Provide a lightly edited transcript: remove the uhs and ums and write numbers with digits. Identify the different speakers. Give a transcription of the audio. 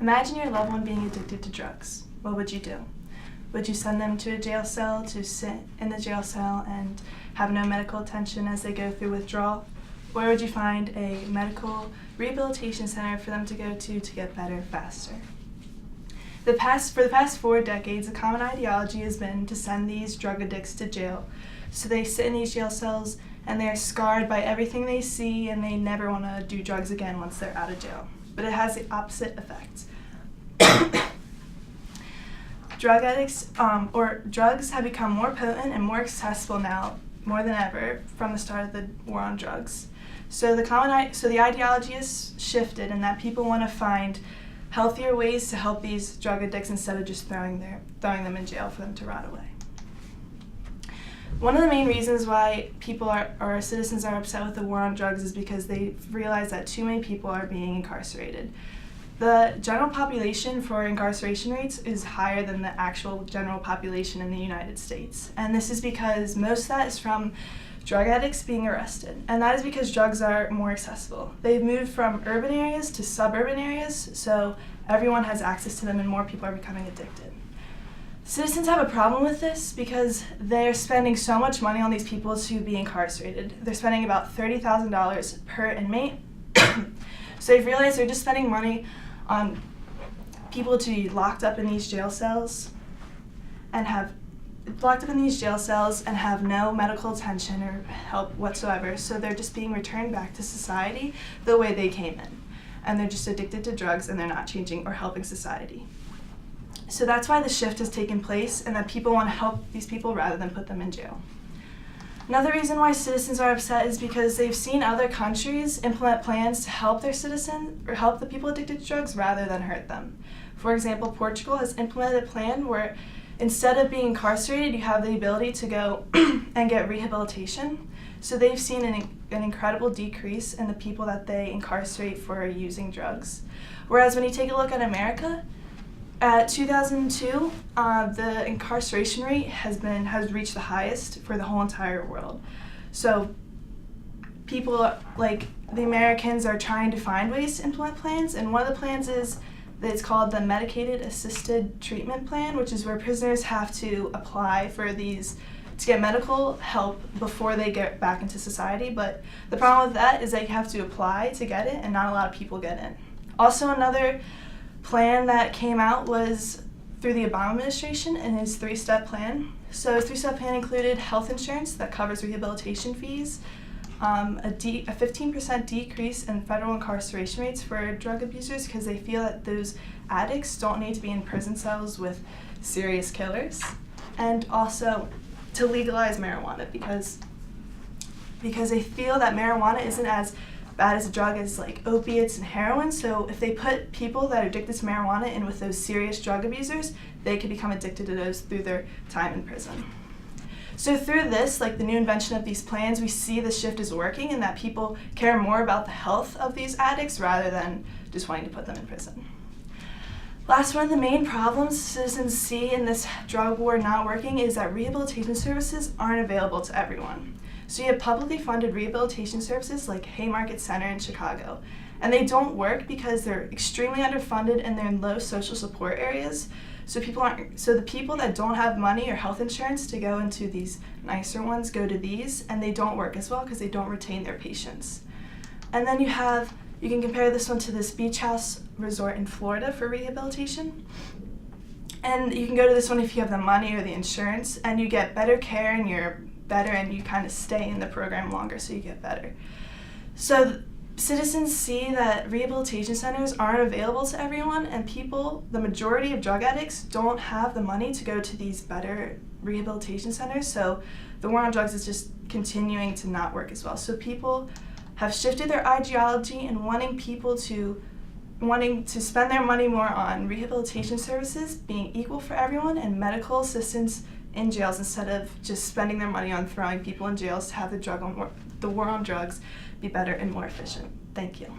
Speaker 1: Imagine your loved one being addicted to drugs. What would you do? Would you send them to a jail cell to sit in the jail cell and have no medical attention as they go through withdrawal? Or would you find a medical rehabilitation center for them to go to get better faster? For the past 4 decades, a common ideology has been to send these drug addicts to jail. So they sit in these jail cells and they are scarred by everything they see, and they never want to do drugs again once they're out of jail. But it has the opposite effect. Drug addicts, or drugs have become more potent and more accessible now, more than ever, from the start of the war on drugs. So the ideology has shifted in that people want to find healthier ways to help these drug addicts instead of just throwing them in jail for them to rot away. One of the main reasons why our citizens are upset with the war on drugs is because they realize that too many people are being incarcerated. The general population for incarceration rates is higher than the actual general population in the United States. And this is because most of that is from drug addicts being arrested. And that is because drugs are more accessible. They've moved from urban areas to suburban areas, so everyone has access to them and more people are becoming addicted. Citizens have a problem with this because they're spending so much money on these people to be incarcerated. They're spending about $30,000 per inmate. So they've realized they're just spending money on people to be locked up in these jail cells and have no medical attention or help whatsoever. So they're just being returned back to society the way they came in. And they're just addicted to drugs and they're not changing or helping society. So that's why the shift has taken place and that people want to help these people rather than put them in jail. Another reason why citizens are upset is because they've seen other countries implement plans to help their citizens or help the people addicted to drugs rather than hurt them. For example, Portugal has implemented a plan where instead of being incarcerated, you have the ability to go and get rehabilitation. So they've seen an incredible decrease in the people that they incarcerate for using drugs. Whereas when you take a look at America, at 2002, the incarceration rate has reached the highest for the whole entire world. So people like the Americans are trying to find ways to implement plans, and one of the plans is that it's called the Medicated Assisted Treatment Plan, which is where prisoners have to apply for these to get medical help before they get back into society. But the problem with that is that you have to apply to get it, and not a lot of people get in. Also, another plan that came out was through the Obama administration and his 3-step plan. So his 3-step plan included health insurance that covers rehabilitation fees, a 15% decrease in federal incarceration rates for drug abusers because they feel that those addicts don't need to be in prison cells with serious killers, and also to legalize marijuana because they feel that marijuana isn't as bad as a drug as like opiates and heroin. So if they put people that are addicted to marijuana in with those serious drug abusers, they could become addicted to those through their time in prison. So through this, like the new invention of these plans, we see the shift is working and that people care more about the health of these addicts rather than just wanting to put them in prison. Last, one of the main problems citizens see in this drug war not working is that rehabilitation services aren't available to everyone. So you have publicly funded rehabilitation services like Haymarket Center in Chicago, and they don't work because they're extremely underfunded and they're in low social support areas. So the people that don't have money or health insurance to go into these nicer ones go to these, and they don't work as well because they don't retain their patients. And then you can compare this one to this beach house resort in Florida for rehabilitation. And you can go to this one if you have the money or the insurance, and you get better care and you're better and you kind of stay in the program longer so you get better. So citizens see that rehabilitation centers aren't available to everyone, and the majority of drug addicts don't have the money to go to these better rehabilitation centers, so the war on drugs is just continuing to not work as well. So people have shifted their ideology and wanting to spend their money more on rehabilitation services being equal for everyone and medical assistance in jails instead of just spending their money on throwing people in jails to have the war on drugs be better and more efficient. Thank you.